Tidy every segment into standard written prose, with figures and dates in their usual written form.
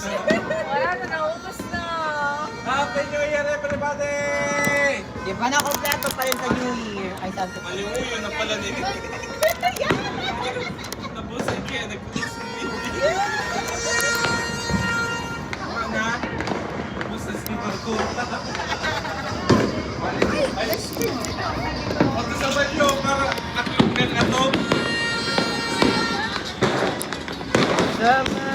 Wala na, naubos na. Happy New Year, everybody! Di ba na kompleto pa rin sa New Year? Ay, Santo. Mali mo yun ang pala nila. Nabusin kaya, nagpusin hindi. Tama na. Nabusin si Marco. Pati sa banyo, para aklong ng atom. Sama.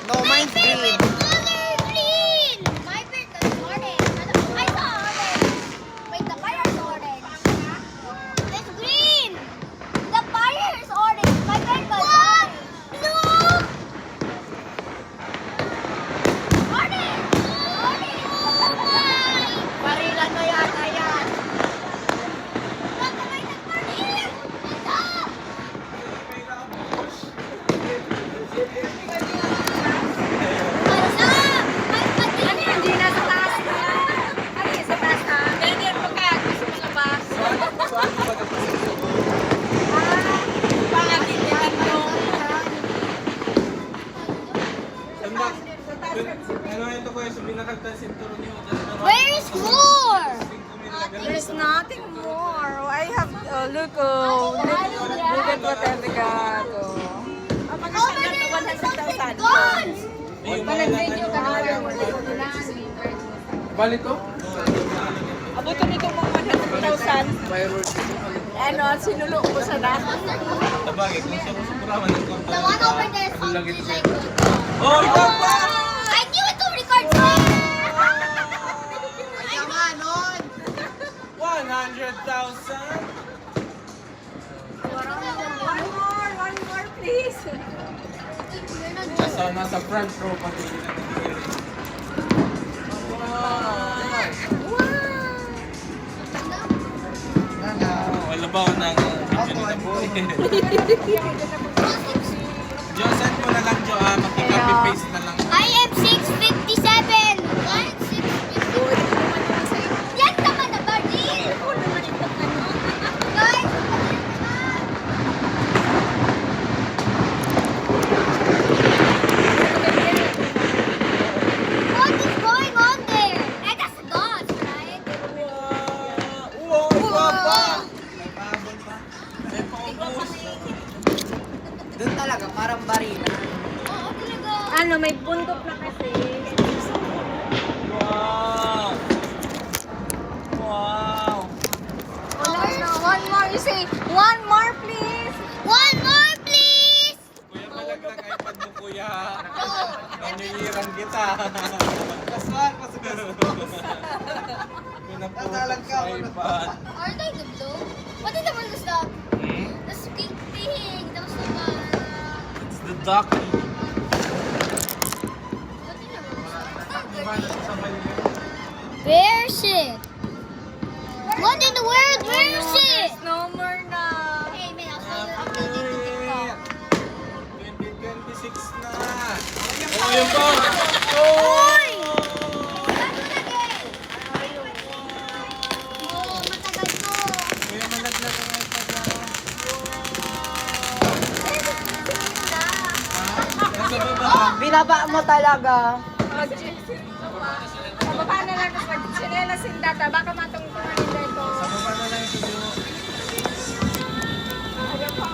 No, mine's green. Barilan mo yata yan. Ano yan, Gina? Sa taas na. Ano yan, sa taas na? Pwede yan pagka gusto mo labas. Pangatitin mo. Ano ito ko yung binakagtan sinturo niyo? Where is more? There's nothing more. I have, look at what I've got. How many something guns? Palag-video ka na Bali to? Abuto nito mga 100,000. Fireworks. Ano, sinulo ko sa dahon. Tabagay, kung siya ko sa puraman ng konta. The one over there is something like Oh, ikaw pa! I knew it to record me. Tama nun. 100,000? One more, please. Nasa front row pati. Wala ba ako ng video na po eh. Jo, send mo na lang Jo, makikopy paste na lang. I am 657. What? 657? Yan naman na ba? Ako naman ito ano. Guys, what is going on there? Eh, that's the dots, right? Wow! Wow! Pa! May pahabol pa. May paubos. Doon talaga, parang barina. Oo, talaga. Ano, may bundok na kasi. Wow! Wow! One more, you say, one more, please. One more, please. Kuya, malaglag iPad mo kuya. No. Nanyihiran kita. Kaswag, pasugas. Pinaputok sa iPad. Are they the blue? What is the one that's the Hmm? pink thing? That was the one. It's the ducky. What is the one? Paano sa banyo? Where is it? What in the world? Where is it? No more na. Hey man, I'll show you. Happy I'll New take the Year! TikTok. 2026 na! Oh, yun po! Oy! Bago na din. Oh, matagal to. Kuya, malaglag ang iPad na. Nasa baba. Binaba mo talaga. Sa baba na lang, tapos mag-chinelas yung data. Baka matungtungan nila ito. Sa baba na lang ito. Ayun pa,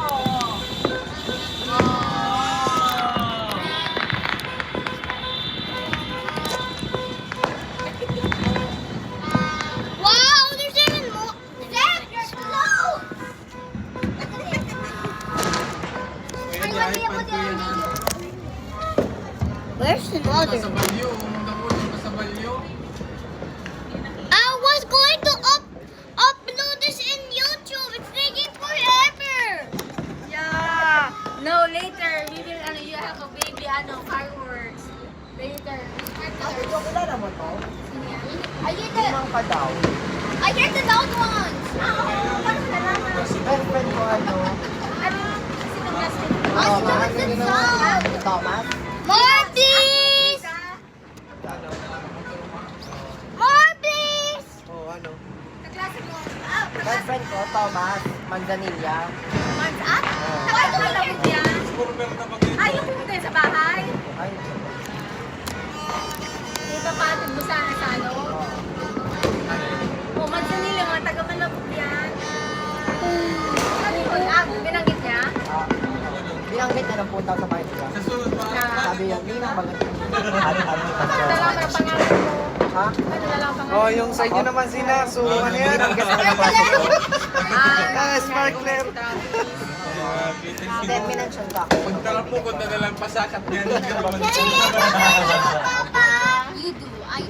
Wow, there's even more. Zach, you're close. Kuya, di iPad ko yun. Where's the mother? Nasa balyo. Umunta ko dito sa balyo. I was going to upload this in YouTube. It's taking forever. Yeah. No, later. We will, you have a baby, fireworks. Later. Wala naman to. I hear the, Limang pa daw. I hear the loud ones. Best friend ko ano? What's the sound? Thomas. More, please! Ano? More, please! Oo, ano? Kaklase mo. Best friend ko, Thomas. Manzanilla. Months up? Why do we hear yan? Ay, yung pumunta yun sa bahay? Ay, Ipapatid mo sana sa ano? O, Manzanilla, mga taga-Malabog yan. Ano yun? Binanggit niya? binanggit na ng punta sa bahay nila. Sabi yung ninang bagat. Ano na lang ang pangalan mo? Ha? Ano na lang ang pangalan Oh, mo? yung sa inyo naman sila. So, ano yan? Binanggit na ng klase ko. Ah, sparkler. Hindi, minention ka ako. Punta lang po, punta na lang pasakat yan. Papa! You do. I